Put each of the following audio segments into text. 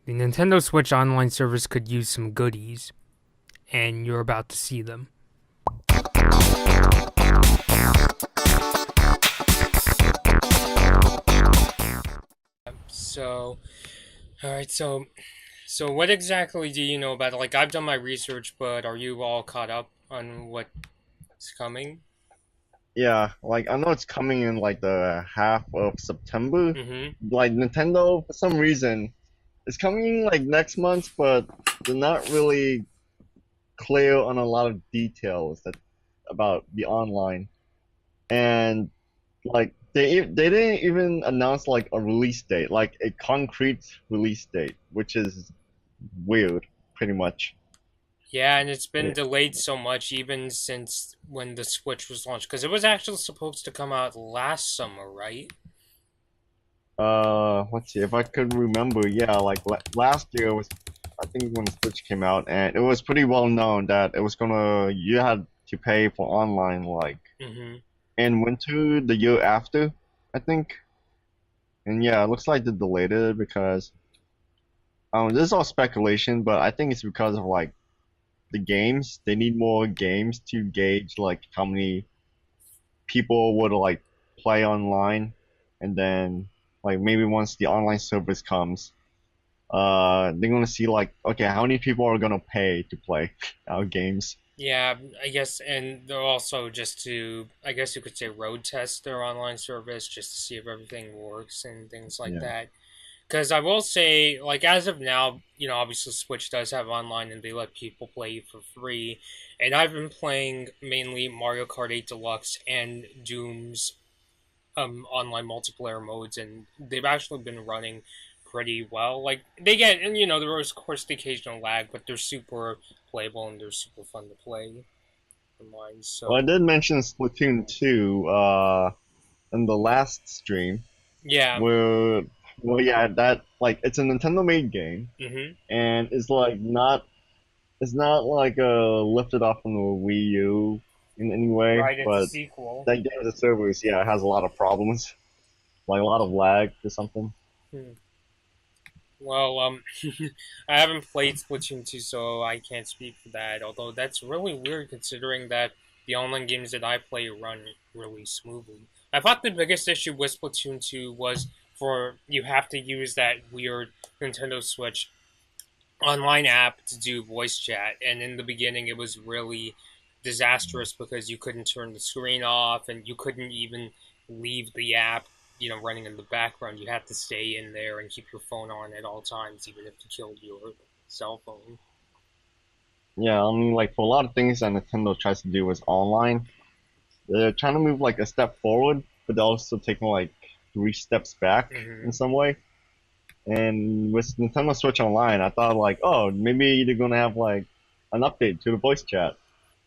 The Nintendo Switch online service could use some goodies, and you're about to see them. So, alright, so what exactly do you know about it? Like, I've done my research, but are you all caught up on what's coming? Yeah, like I know it's coming in like the half of September. Mm-hmm. Like Nintendo, for some reason, it's coming like next month, but they're not really clear on a lot of details that about the online. And like they didn't even announce like a release date, like a concrete release date, which is weird, pretty much. Yeah, and it's been delayed so much even since when the Switch was launched, because it was actually supposed to come out last summer, right? Let's see if I could remember. Yeah, like last year was, I think when the Switch came out, and it was pretty well known that it was gonna you had to pay for online like Mm-hmm. in winter the year after, I think. And yeah, it looks like they delayed it because this is all speculation, but I think it's because of like the games. They need more games to gauge like how many people would like play online, and then like maybe once the online service comes, they're gonna see like, okay, how many people are gonna pay to play our games. Yeah, I guess, and they're also just to, I guess you could say, road test their online service just to see if everything works and things like Yeah. that. Because I will say, like, as of now, obviously Switch does have online and they let people play for free. And I've been playing mainly Mario Kart 8 Deluxe and Doom's online multiplayer modes, and they've actually been running pretty well. Like, they get, and there is, of course, the occasional lag, but they're super playable and they're super fun to play for mine. Well, I So, did mention Splatoon 2 in the last stream yeah. where well yeah, that like it's a Nintendo made game Mm-hmm. and it's not like lifted off from the Wii U in any way, Right, it's a but sequel. that game as a service, yeah, it has a lot of problems, like a lot of lag or something. Hmm. Well, I haven't played Splatoon 2, so I can't speak for that. Although that's really weird considering that the online games that I play run really smoothly. I thought the biggest issue with Splatoon 2 was for you have to use that weird Nintendo Switch online app to do voice chat, and in the beginning it was really disastrous because you couldn't turn the screen off and you couldn't even leave the app running in the background. You had to stay in there and keep your phone on at all times, even if you killed your cell phone. Yeah, I mean, like for a lot of things that Nintendo tries to do with online, they're trying to move like a step forward, but they're also taking like three steps back Hmm. in some way. And with Nintendo Switch Online, I thought like, oh, maybe they're gonna have like an update to the voice chat.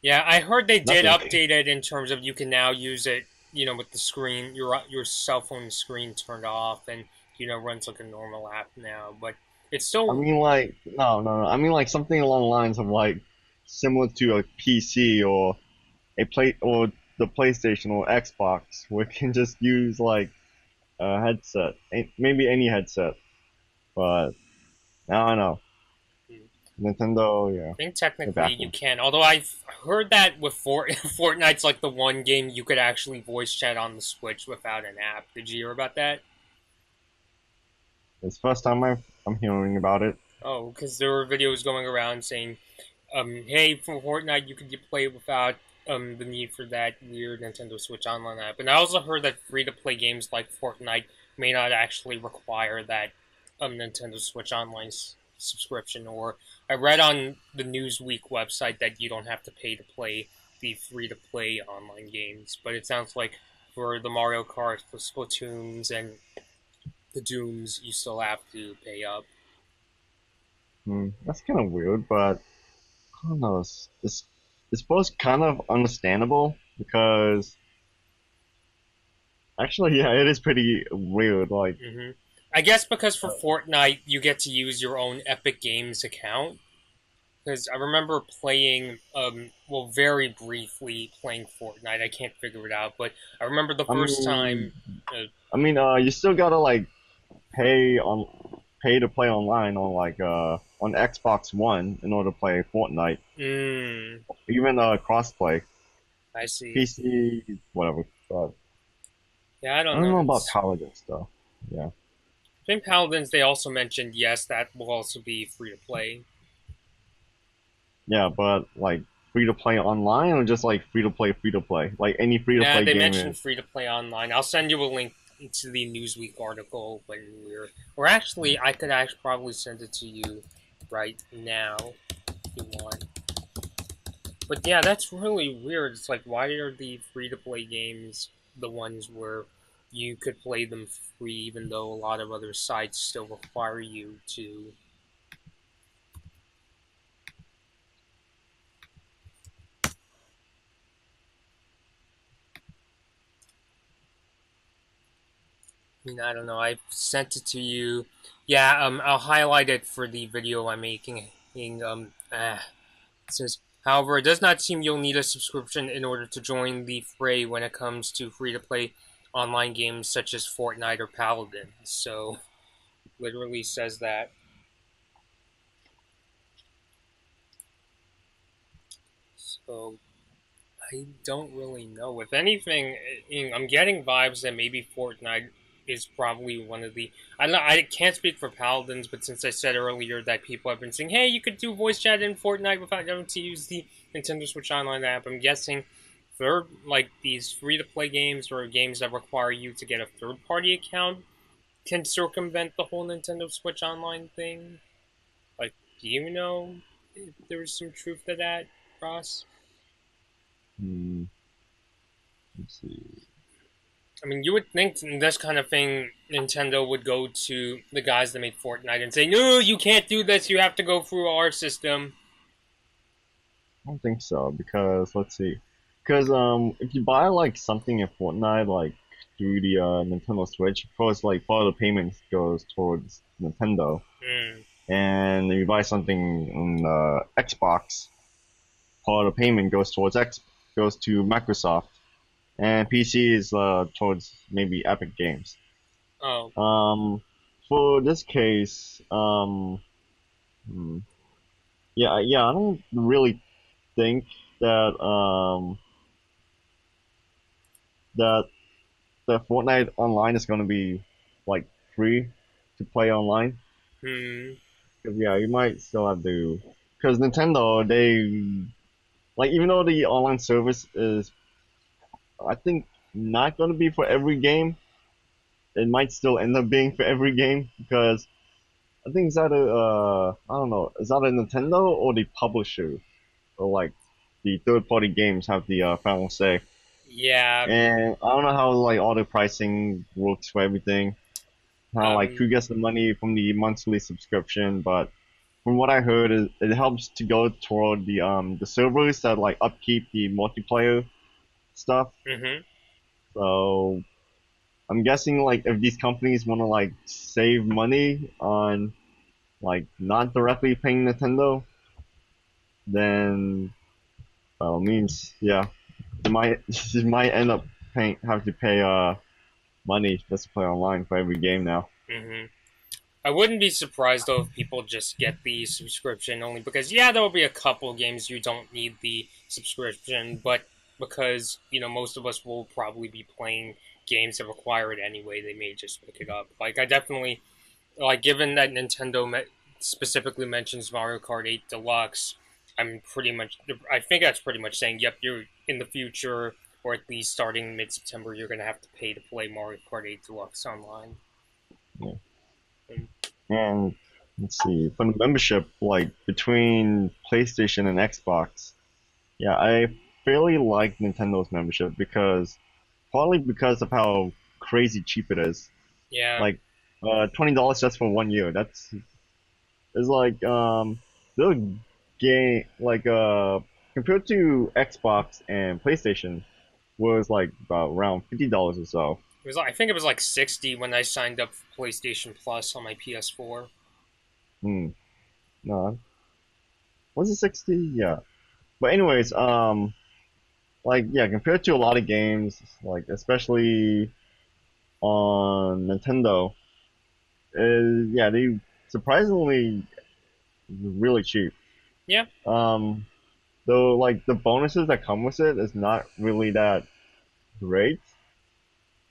Yeah, I heard they did Nothing. update it in terms of you can now use it, with the screen, your cell phone screen turned off, and runs like a normal app now. But it's I still. mean, like, no. I mean, like something along the lines of like similar to a PC or a play or the PlayStation or Xbox, where you can just use like a headset, maybe any headset. But I don't know. Nintendo, yeah, I think they're technically you baffled. can. Although I've heard that with Fortnite's like the one game you could actually voice chat on the Switch without an app. Did you hear about that? It's the first time I'm hearing about it. Oh, because there were videos going around saying, "Hey, for Fortnite you could play without the need for that weird Nintendo Switch Online app." And I also heard that free to play games like Fortnite may not actually require that Nintendo Switch Online subscription. Or I read on the Newsweek website that you don't have to pay to play the free to play online games. But it sounds like for the Mario Kart, the Splatoons, and the Dooms, you still have to pay up. That's kind of weird, but I don't know. It's both kind of understandable because actually, yeah, it is pretty weird. Like, Hmm. I guess because for Fortnite you get to use your own Epic Games account. Because I remember playing, well, very briefly playing Fortnite. I can't figure it out, but I remember the I first mean, time. Uh, you still gotta like pay on. pay to play online on on Xbox One in order to play Fortnite, Mm, even crossplay, I see. PC, whatever. But Yeah, I I don't don't know. know about It's Paladins though. Yeah, in Paladins. They also mentioned yes, that will also be free to play. yeah, but like free to play online or just like free to play, like any free to Nah, play they game mentioned is. free to play online. I'll send you a link to the Newsweek article when or actually, I could actually probably send it to you right now if you want. But yeah, that's really weird. It's like, why are the free to play games the ones where you could play them free, even though a lot of other sites still require you to? I mean, I don't know. I sent it to you. Yeah, I'll highlight it for the video I'm making. It says, however, it does not seem you'll need a subscription in order to join the fray when it comes to free to play online games such as Fortnite or Paladin. So, literally says that. So, I don't really know. If anything, I'm getting vibes that maybe Fortnite is probably one of the. I don't know, I can't speak for Paladins, but since I said earlier that people have been saying, "Hey, you could do voice chat in Fortnite without having to use the Nintendo Switch Online app," I'm guessing third like these free to play games or games that require you to get a third party account can circumvent the whole Nintendo Switch Online thing. Like, do you know if there's some truth to that, Ross? Hmm, let's see. I mean, you would think in this kind of thing, Nintendo would go to the guys that made Fortnite and say, "No, you can't do this. You have to go through our system." I don't think so because let's see, because if you buy like something in Fortnite like through the Nintendo Switch, of course like part of the payment goes towards Nintendo, Mm. and if you buy something on Xbox, part of the payment goes to Microsoft, and PC is towards maybe Epic Games. Oh, Um, for this case, hmm, yeah, I don't really think that that that Fortnite Online is going to be like free to play online. hmm. 'Cause, yeah, you might still have to. Because Nintendo, they like even though the online service is, I think, not going to be for every game. It might still end up being for every game because I think it's either I don't know, it's either Nintendo or the publisher or like the third party games have the final say. Yeah. And I don't know how like all the pricing works for everything. How like Um. who gets the money from the monthly subscription, but from what I heard, it helps to go toward the servers that like upkeep the multiplayer stuff. Hmm. So I'm guessing like if these companies want to like save money on like not directly paying Nintendo, then means yeah, it might it might end up paying have to pay money just to play online for every game now. Hmm. I wouldn't be surprised though if people just get the subscription only because yeah, there will be a couple games you don't need the subscription, but because most of us will probably be playing games that require it anyway, they may just pick it up. Like I definitely given that Nintendo specifically mentions Mario Kart 8 Deluxe, I think that's pretty much saying, yep, you're in the future, or at least starting mid September, you're going to have to pay to play Mario Kart 8 Deluxe online. Yeah. And, And let's see, for the membership, like between PlayStation and Xbox, yeah, I fairly like Nintendo's membership because partly because of how crazy cheap it is. yeah. Like, $20 just for 1 year. That's is like the game like compared to Xbox and PlayStation was like about around $50 or so. I think it was like 60 when I signed up for PlayStation Plus on my PS4. Hmm. No, was it 60? Yeah. But anyways, like yeah, compared to a lot of games, like especially on Nintendo, yeah, they surprisingly really cheap. Yeah. Um, though like the bonuses that come with it is not really that great.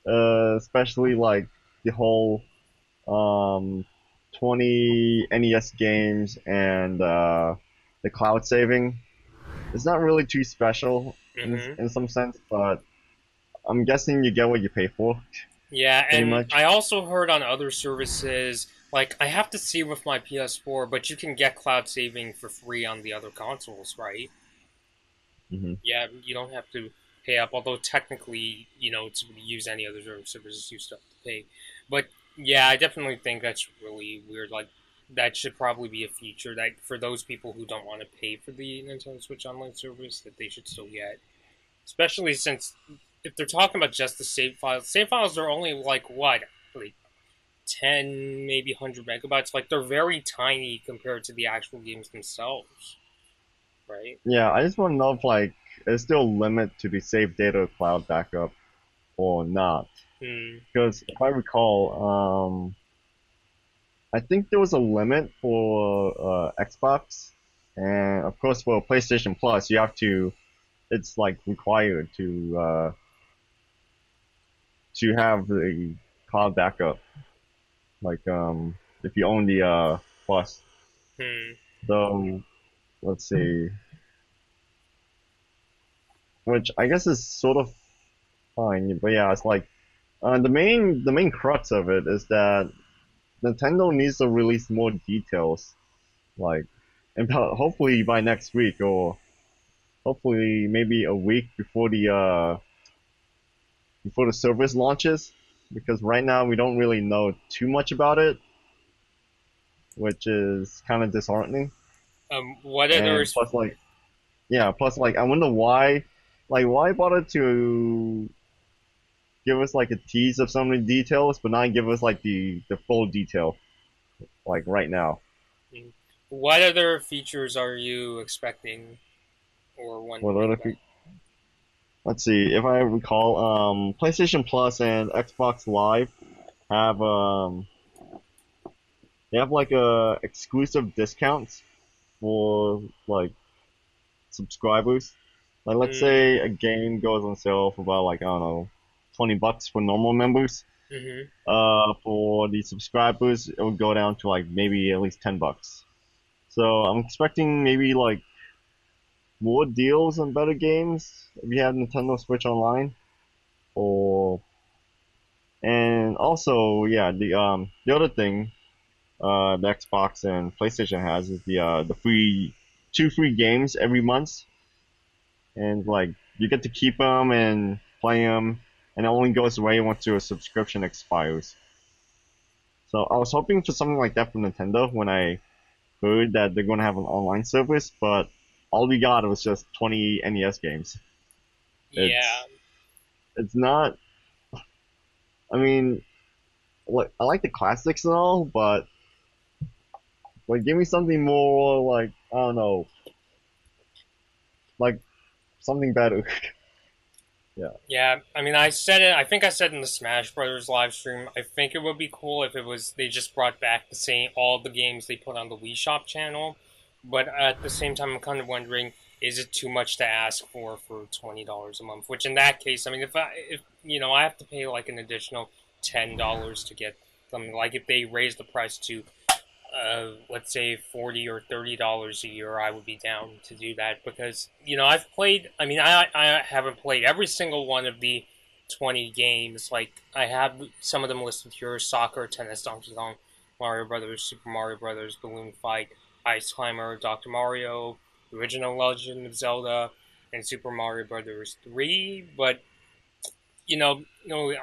Especially like the whole um 20 NES games and the cloud saving. It's not really too special Hmm. in some sense, but I'm guessing you get what you pay for, Yeah, pretty and much. I also heard on other services, like I have to see with my PS4, but you can get cloud saving for free on the other consoles, right? Hmm. Yeah, you don't have to pay up. Although technically, to use any other services, you still have to pay. But yeah, I definitely think that's really weird. Like that should probably be a feature that for those people who don't want to pay for the Nintendo Switch Online service, that they should still get. Especially since if they're talking about just the save files are only like what, like 10, maybe 100 MB. Like they're very tiny compared to the actual games themselves, right? Yeah, I just want to know if like there's still a limit to the save data cloud backup or not. Hmm. Because if I recall, I think there was a limit for Xbox, and of course for PlayStation Plus, you have to. It's like required to have the cloud backup. Like if you own the Plus, Hmm. though, let's see, which I guess is sort of fine. But yeah, it's like the main crux of it is that Nintendo needs to release more details, like about hopefully by next week or hopefully maybe a week before the service launches, because right now we don't really know too much about it, which is kind of disheartening. What And others? plus, like, yeah, plus like I wonder why bother to give us like a tease of some of the details, but not give us like the full detail like right now. What other features are you expecting or What wondering other about? let's see, if I recall, PlayStation Plus and Xbox Live have they have like exclusive discounts for like subscribers. Like let's Mm, say a game goes on sale for about like I don't know, $20 for normal members. hmm. For the subscribers, it would go down to like maybe at least $10. So I'm expecting maybe like more deals and better games if you have Nintendo Switch Online. Or and also yeah, the other thing the Xbox and PlayStation has is the free two free games every month, and like you get to keep them and play them, and it only goes away once your subscription expires. So I was hoping for something like that from Nintendo when I heard that they're gonna have an online service, but all we got was just 20 NES games. Yeah, It's it's not. I mean, like I like the classics and all, but like give me something more like I don't know, like something better. Yeah. yeah. I mean, I said it. I think I said in the Smash Brothers live stream. I think it would be cool if it was they just brought back the same all the games they put on the Wii Shop channel. But at the same time, I'm kind of wondering, is it too much to ask for $20 a month? Which in that case, I mean, if I have to pay like an additional $10 to get them. Like if they raise the price to let's say $40 or $30 a year, I would be down to do that because I've played. I mean, I haven't played every single one of the 20 games. Like I have some of them listed here: soccer, tennis, Donkey Kong, Mario Brothers, Super Mario Brothers, Balloon Fight, Ice Climber, Doctor Mario, Original Legend of Zelda, and Super Mario Brothers 3. But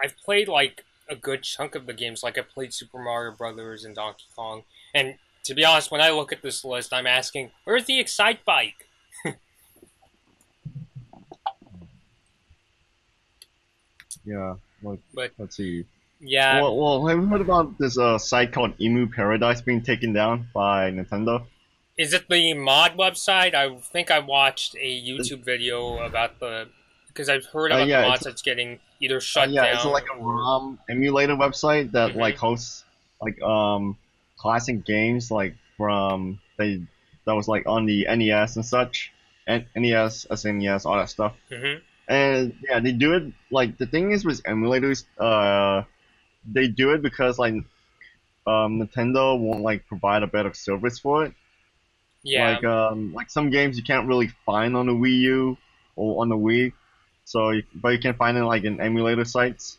I've played like a good chunk of the games. Like I played Super Mario Brothers and Donkey Kong. And to be honest, when I look at this list, I'm asking, where's the Excite Bike? Yeah. Like But let's see. yeah, Well, have you heard about this site called Emu Paradise being taken down by Nintendo? is it the mod website? I think I watched a It, YouTube video about the because I've heard about the yeah, mods that's getting either shut yeah, it's down like a or. ROM emulator website that like Mm-hmm. hosts like classic games like from they that was like on the NES and such, and NES, SNES, all that stuff. Hmm. And yeah, they do it like the thing is with emulators, they do it because like Nintendo won't like provide a better service for it. Yeah. Like some games you can't really find on the Wii U or on the Wii, but you can find it like in emulator sites.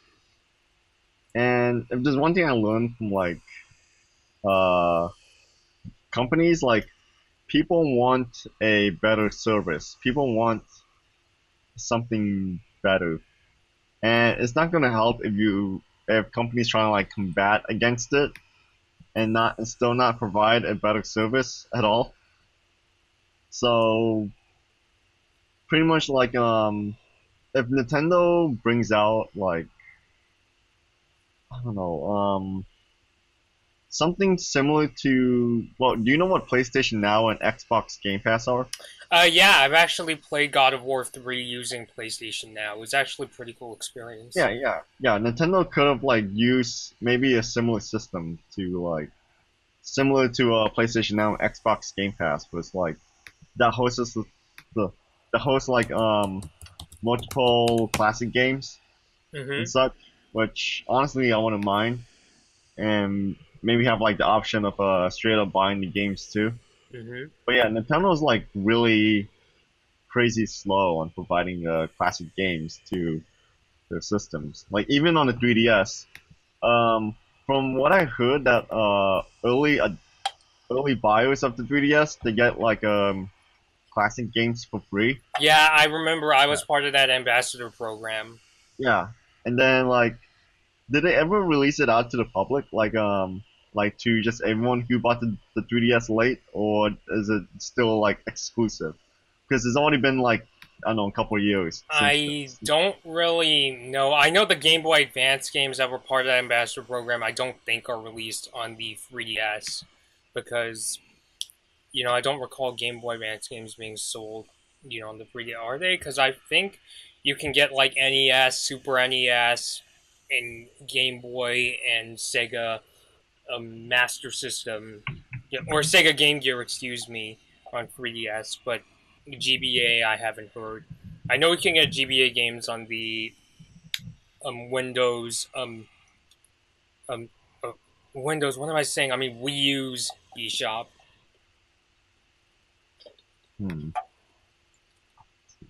And if there's one thing I learned from like uh companies, like people want a better service. People want something better, and it's not gonna help if companies trying to like combat against it and still not provide a better service at all. So pretty much like if Nintendo brings out like I don't know something similar to well, do you know what PlayStation Now and Xbox Game Pass are? Yeah, I've actually played God of War 3 using PlayStation Now. It was actually a pretty cool experience. Yeah. Nintendo could have like used maybe a similar system to like similar to PlayStation Now and Xbox Game Pass was like that hosts the that hosts like multiple classic games and Hmm. such, which honestly I wouldn't mind, and maybe have like the option of straight up buying the games too. Hmm. But yeah, Nintendo's like really crazy slow on providing classic games to their systems. Like even on the 3DS, um, from what I heard, that early buyers of the 3DS they get like classic games for free. Yeah, I remember I Yeah. was part of that ambassador program. Yeah, and then like, did they ever release it out to the public, like to just everyone who bought the 3DS late, or is it still like exclusive? Because it's already been like I don't know a couple of years since. I don't really know. I know the Game Boy Advance games that were part of that ambassador program, I don't think are released on the 3DS because, I don't recall Game Boy Advance games being sold, on the 3DS. Are they? Because I think you can get like NES, Super NES, and Game Boy and Sega Master System, yeah, or Sega Game Gear, excuse me, on 3DS, but GBA I haven't heard. I know we can get GBA games on the Windows um uh, Windows. What am I saying? I mean Wii U's eShop. Hmm.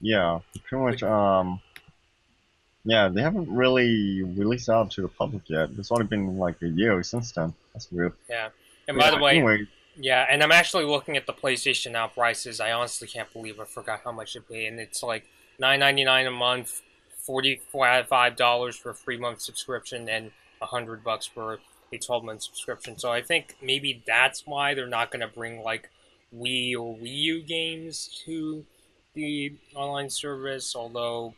Yeah, pretty But much. Yeah, they haven't really released out to the public yet. It's only been like a year since then. That's weird. yeah, and But by the yeah. way, Anyway. yeah, and I'm actually looking at the PlayStation Now prices. I honestly can't believe I forgot how much to pay, and it's like $9.99 a month, $45 for a 3 month subscription, and $100 for a 12 month subscription. So I think maybe that's why they're not going to bring like Wii or Wii U games to the online service. Although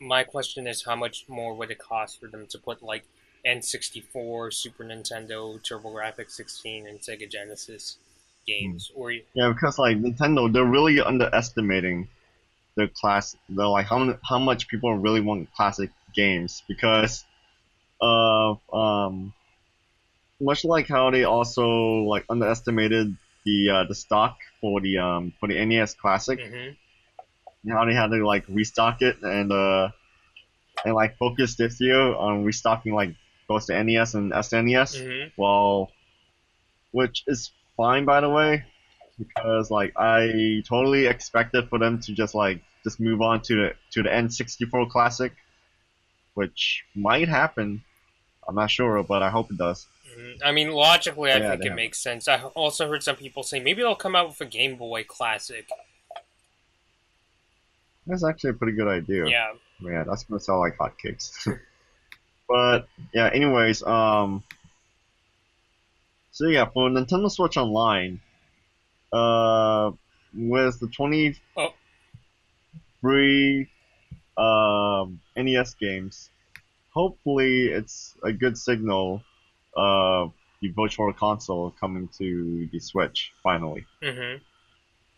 my question is, how much more would it cost for them to put like N64, Super Nintendo, TurboGrafx 16, and Sega Genesis Hmm. games? Or Yeah, because like Nintendo, they're really underestimating the like how much people really want classic games because of much like how they also like underestimated the stock for the NES Classic, hmm and how they had to like restock it and like focus this year on restocking like both the NES and SNES. hmm Well, which is fine by the way, because like I totally expected for them to just move on to the N64 Classic, which might happen. I'm not sure, but I hope it does. I mean, logically, I But yeah, think they it haven't. makes sense. I also heard some people say maybe they'll come out with a Game Boy Classic. That's actually a pretty good idea. Yeah. Yeah, that's gonna sell like hotcakes. But yeah, anyways, so yeah, for Nintendo Switch Online, uh, with the 20 Oh, free NES games, hopefully it's a good signal of the Virtual Console coming to the Switch finally. hmm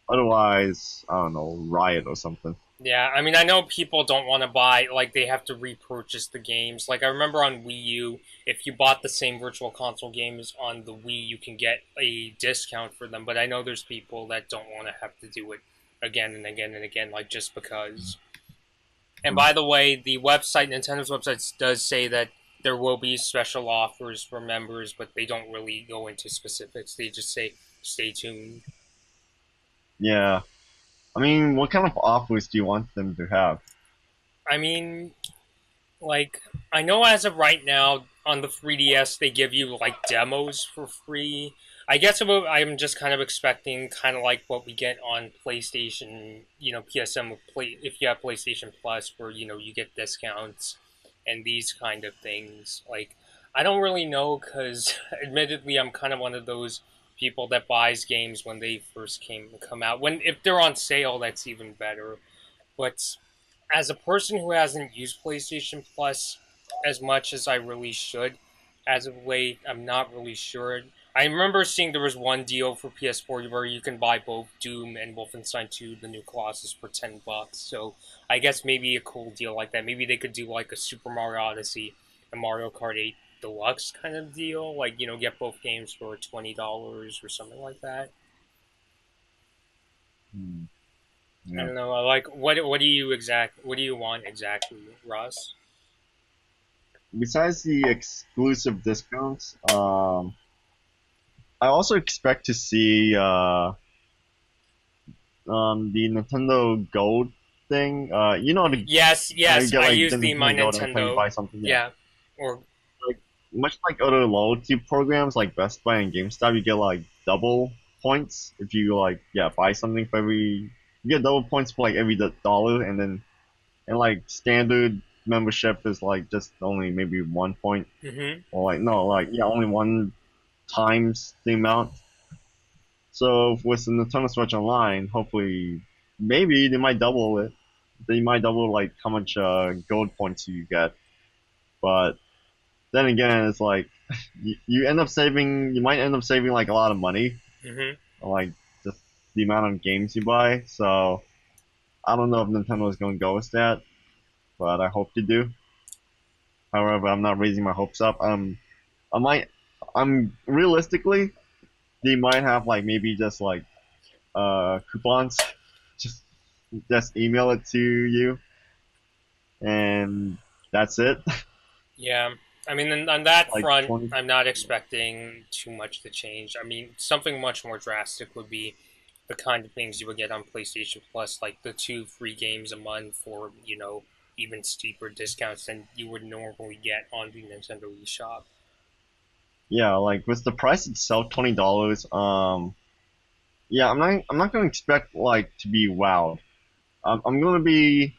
Otherwise, I don't know, Riot or something. Yeah, I mean, I know people don't want to buy, like, they have to repurchase the games. Like, I remember on Wii U, if you bought the same Virtual Console games on the Wii, you can get a discount for them. But I know there's people that don't want to have to do it again and again and again, like, just because. And Mhm. by the way, the website, Nintendo's website, does say that there will be special offers for members, but they don't really go into specifics. They just say, stay tuned. Yeah. I mean, what kind of offers do you want them to have? I mean, like, I know as of right now on the 3DS they give you like demos for free. I guess I'm just kind of expecting kind of like what we get on PlayStation, PSM with play if you have PlayStation Plus, where you get discounts and these kind of things. Like, I don't really know because, admittedly, I'm kind of one of those people that buys games when they first come out. When if they're on sale, that's even better. But as a person who hasn't used PlayStation Plus as much as I really should, as of late, I'm not really sure. I remember seeing there was one deal for PS4 where you can buy both Doom and Wolfenstein 2, the new Colossus, for $10. So I guess maybe a cool deal like that. Maybe they could do like a Super Mario Odyssey and Mario Kart 8 Deluxe kind of deal. Like, get both games for $20 or something like that. Hmm. I Yeah. don't know. Like, what do you want exactly, Ross? Besides the exclusive discounts, I also expect to see the Nintendo Gold thing. Yes, You yes, get I like the use the My Nintendo Gold every time you Nintendo. buy something. Yeah. Yeah, or Like much like other loyalty programs like Best Buy and GameStop, you get like double points if you buy something for every. You get double points for like every dollar, and like standard membership is like just only maybe 1 point, hmm or like no, like yeah, only one times the amount. So with the Nintendo Switch Online, hopefully, maybe they might double it. They might double like how much gold points you get. But then again, it's like you end up saving. You might end up saving like a lot of money, hmm like just the amount of games you buy. So I don't know if Nintendo is going to go with that, but I hope they do. However, I'm not raising my hopes up. I might. I'm realistically, they might have like maybe just like coupons. Just just email it to you, and that's it. yeah. I mean, on that Like front, 20. I'm not expecting too much to change. I mean, something much more drastic would be the kind of things you would get on PlayStation Plus, like the two free games a month for even steeper discounts than you would normally get on the Nintendo eShop. Yeah, like with the price itself, $20. Yeah, I'm not gonna expect like to be wowed. I'm gonna be.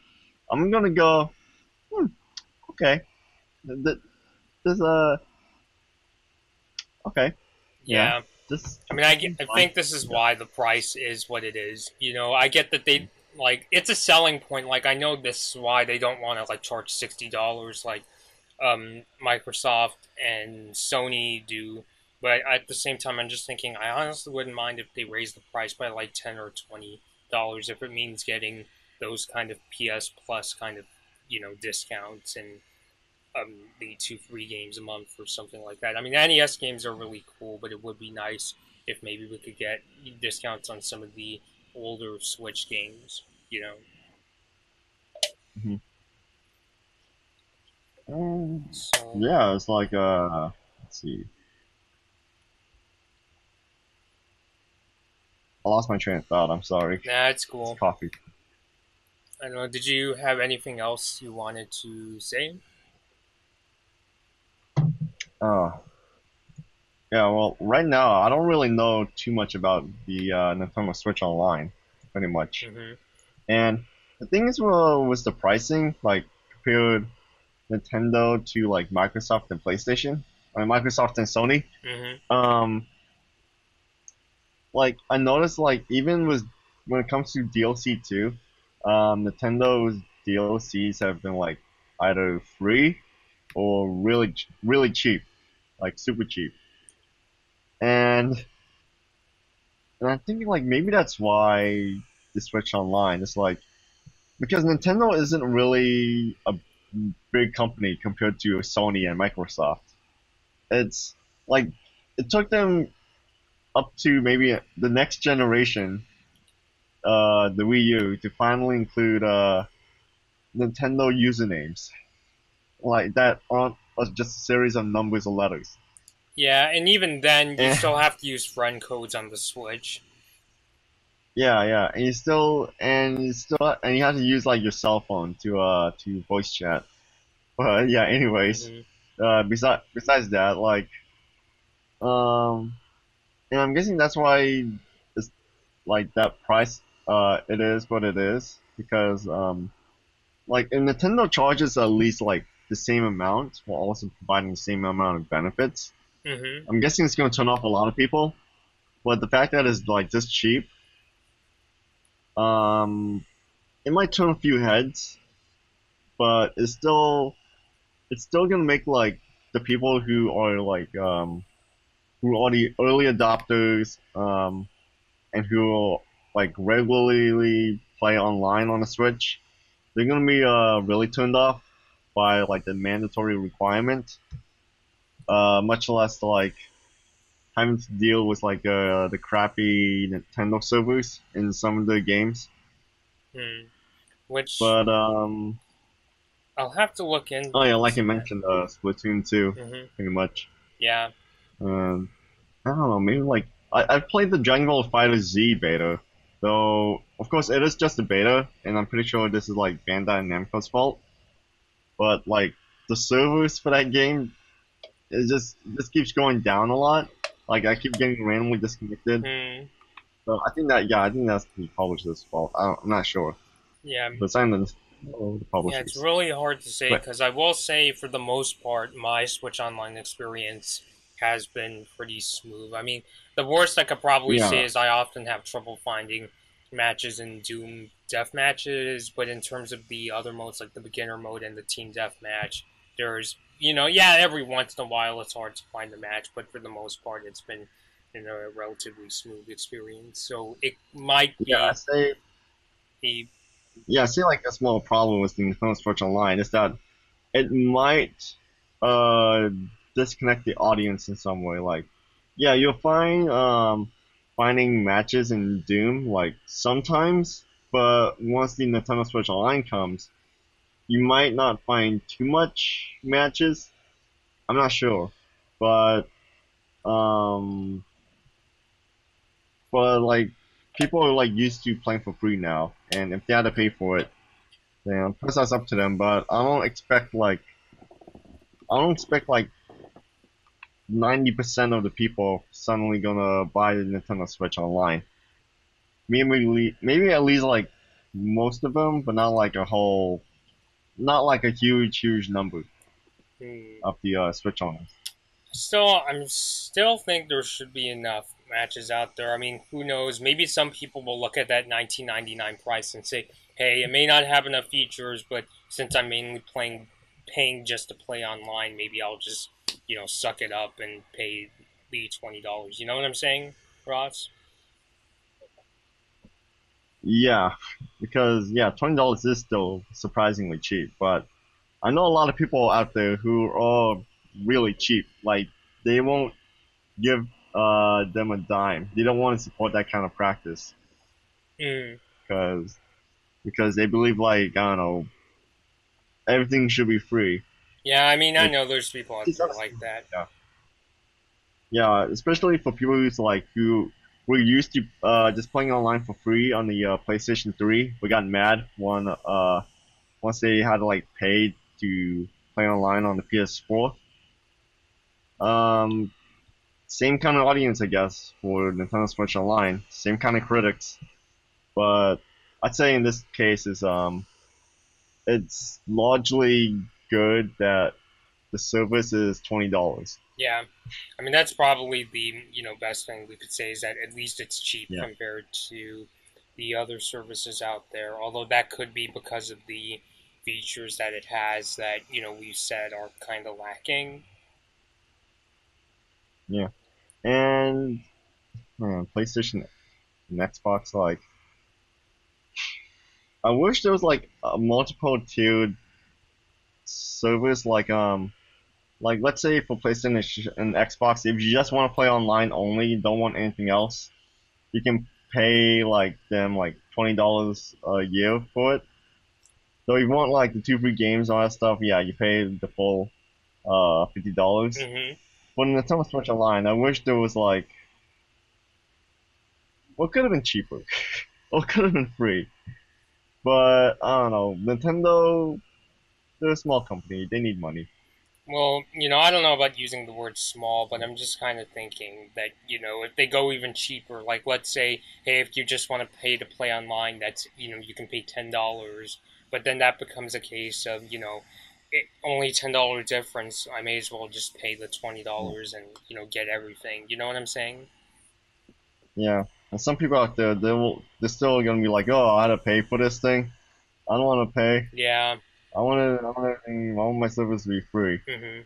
I'm gonna go. Hmm, okay. Th- This okay. Yeah. Yeah, This I mean, seems I fine. think this is Yeah. why the price is what it is. I get that they like it's a selling point. Like, I know this is why they don't want to like charge $60 like Microsoft and Sony do. But at the same time, I'm just thinking I honestly wouldn't mind if they raised the price by like $10 or $20 if it means getting those kind of PS Plus kind of discounts and the two free games a month or something like that. I mean, NES games are really cool, but it would be nice if maybe we could get discounts on some of the older Switch games. You know, Mhm. Um, so yeah, it's like let's see. I lost my train of thought. I'm sorry. nah, it's It's cool. coffee. I don't know. Did you have anything else you wanted to say? Oh, yeah. Well, right now I don't really know too much about the Nintendo Switch Online, pretty much. Mm-hmm. And the thing is, well, was the pricing like compared Nintendo to like Microsoft and PlayStation, I mean Microsoft and Sony. Mm-hmm. Um, like I noticed, like even with when it comes to DLC too, Nintendo's DLCs have been like either free or really cheap, like super cheap. And and I'm thinking like maybe that's why the Switch Online is like because Nintendo isn't really a big company compared to Sony and Microsoft. It's like it took them up to maybe the next generation, the Wii U, to finally include Nintendo usernames like that aren't just a series of numbers or letters. Yeah, and even then, you And still have to use friend codes on the Switch. yeah, and you have to use like your cell phone to voice chat. But yeah, anyways, Hmm. besides that, um, and I'm guessing that's why it's like that price it is what it is because like and Nintendo charges at least like the same amount while also providing the same amount of benefits. Hmm. I'm guessing it's going to turn off a lot of people, but the fact that it's like this cheap, um, it might turn a few heads, but it's still gonna make like the people who are the early adopters and who like regularly play online on the Switch, they're gonna be really turned off by like the mandatory requirement. Much less like having to deal with like the crappy Nintendo servers in some of the games. Hmm. Which But I'll have to look oh yeah, like into I that. mentioned, Splatoon 2, Hmm. pretty much. Yeah. Um, I don't know, maybe like I've played the Dragon Ball Fighter Z beta, though of course it is just a beta, and I'm pretty sure this is like Bandai Namco's fault. But like the servers for that game, it just keeps going down a lot. Like I keep getting randomly disconnected. Hmm. So I think that's the publisher's fault. I'm not sure, Yeah. but Simon's the Yeah, it's publishers. really hard to say But because I will say, for the most part, my Switch Online experience has been pretty smooth. I mean, the worst I could probably say yeah, is I often have trouble finding matches in Doom death matches, but in terms of the other modes, like the beginner mode and the team death match, there's, yeah, every once in a while it's hard to find a match, but for the most part, it's been, a relatively smooth experience. So it might yeah, I be say a. yeah, I see like a small problem with the Nintendo Switch Online is that it might uh disconnect the audience in some way. Like, yeah, you'll find finding matches in Doom like sometimes, but once the Nintendo Switch Online comes, you might not find too much matches. I'm not sure, but um, like people are like used to playing for free now, and if they had to pay for it, then of course that's up to them. But I don't expect like 90% of the people suddenly gonna buy the Nintendo Switch Online. Maybe at least like most of them, but not like a huge number Hmm, of the Switch owners. I'm still think there should be enough matches out there. I mean, who knows? Maybe some people will look at that 19.99 price and say, "Hey, it may not have enough features, but since I'm mainly paying just to play online, maybe I'll just, suck it up and pay the $20." You know what I'm saying, Ross? Yeah, because yeah, $20 is still surprisingly cheap, but I know a lot of people out there who are really cheap. Like they won't give them a dime. They don't want to support that kind of practice Mm. because they believe like I don't know everything should be free. Yeah, I mean, I Which know there's people out is there like understandable. that. Yeah, yeah, especially for people who were used to just playing online for free on the PlayStation 3. We got mad once they had to like pay to play online on the PS4. Um, Same kind of audience, I guess, for Nintendo Switch Online. Same kind of critics, but I'd say in this case is it's largely good that the service is $20. Yeah, I mean that's probably the best thing we could say is that at least it's cheap Yeah, compared to the other services out there. Although that could be because of the features that it has that we said are kind of lacking. yeah, and PlayStation and Xbox, like I wish there was like a multiple tiered service like let's say for PlayStation and Xbox, if you just want to play online only, you don't want anything else, you can pay like them like $20 a year for it. So if you want like the two free games and all that stuff, yeah, you pay the full $50. Mm-hmm. But in Nintendo Switch Online, I wish there was like what could have been cheaper, what could have been free. But I don't know, Nintendo, they're a small company, they need money. Well, I don't know about using the word small, but I'm just kind of thinking that, if they go even cheaper, like let's say, hey, if you just want to pay to play online, that's, you can pay $10, but then that becomes a case of, only $10 difference. I may as well just pay the $20 and, get everything. You know what I'm saying? Yeah, and some people out there, they're still gonna be like, oh, I had to pay for this thing. I don't want to pay. Yeah. I want my service to be free. Hmm.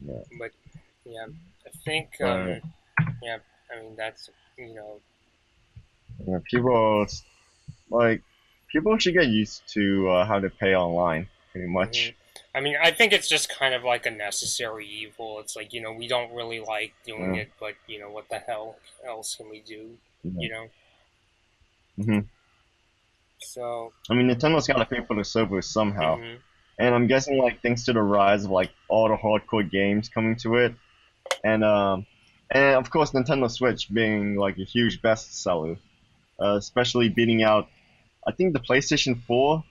Yeah, But, yeah, I think, but yeah, I mean, that's, you know, yeah, like people should get used to how to pay online, pretty hmm much. I mean, I think it's just kind of like a necessary evil. It's like, we don't really like doing Yeah, it, but, what the hell else can we do? yeah. You know? hmm So, I mean, Nintendo's got to pay for the servers somehow, hmm and I'm guessing like thanks to the rise of like all the hardcore games coming to it, and um, and of course Nintendo Switch being like a huge bestseller, especially beating out I think the PlayStation 4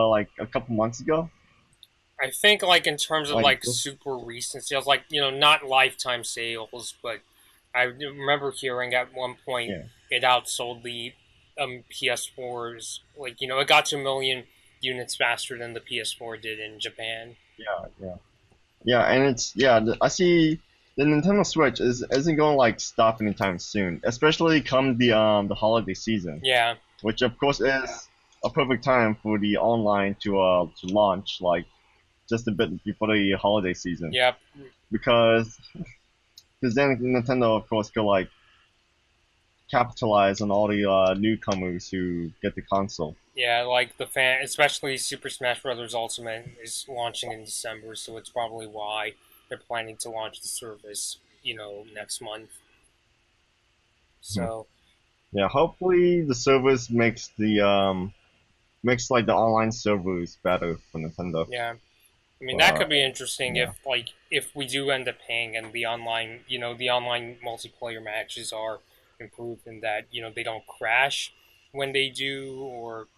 like a couple months ago. I think, like, in terms of, Like like, super recent sales, like, not lifetime sales, but I remember hearing at one point yeah, it outsold the PS4's, like, it got to a million units faster than the PS4 did in Japan. yeah. Yeah, and it's yeah, I see the Nintendo Switch isn't going to like stop anytime soon, especially come the holiday season, Yeah, which of course is a perfect time for the online to launch like just a bit before the holiday season yeah, because then Nintendo of course could like capitalize on all the newcomers who get the console. yeah, like the fan, especially Super Smash Bros. Ultimate is launching in December, so it's probably why they're planning to launch the service, next month. Mhm. So, Yeah, hopefully the service makes like the online servers better for Nintendo. yeah, I mean, that Uh, could be interesting yeah. if we do end up paying and the online multiplayer matches are improved and that, they don't crash when they do, or,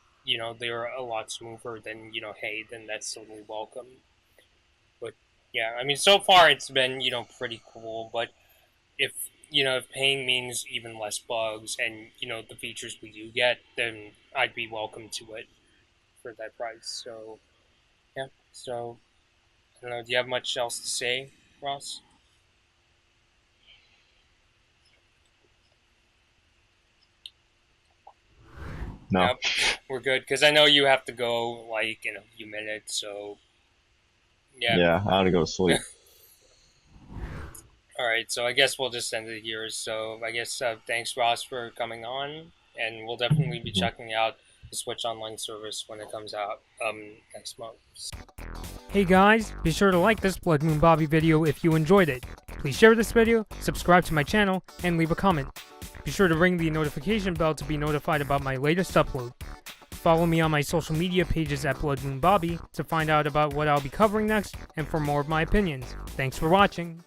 they're a lot smoother, then, hey, then that's totally welcome. But yeah, I mean, so far it's been, pretty cool, but if, if paying means even less bugs and, the features we do get, then I'd be welcome to it for that price. So, yeah. So, I don't know. Do you have much else to say, Ross? No. Yep, we're good because I know you have to go like in a few minutes. So yeah, Yeah, I gotta go to sleep. all right. So I guess we'll just end it here. So I guess thanks, Ross, for coming on, and we'll definitely be Mhm. checking out the Switch Online service when it comes out next month. Hey guys, be sure to like this Blood Moon Bobby video if you enjoyed it. Please share this video, subscribe to my channel, and leave a comment. Be sure to ring the notification bell to be notified about my latest upload. Follow me on my social media pages at Blood Moon Bobby to find out about what I'll be covering next and for more of my opinions. Thanks for watching.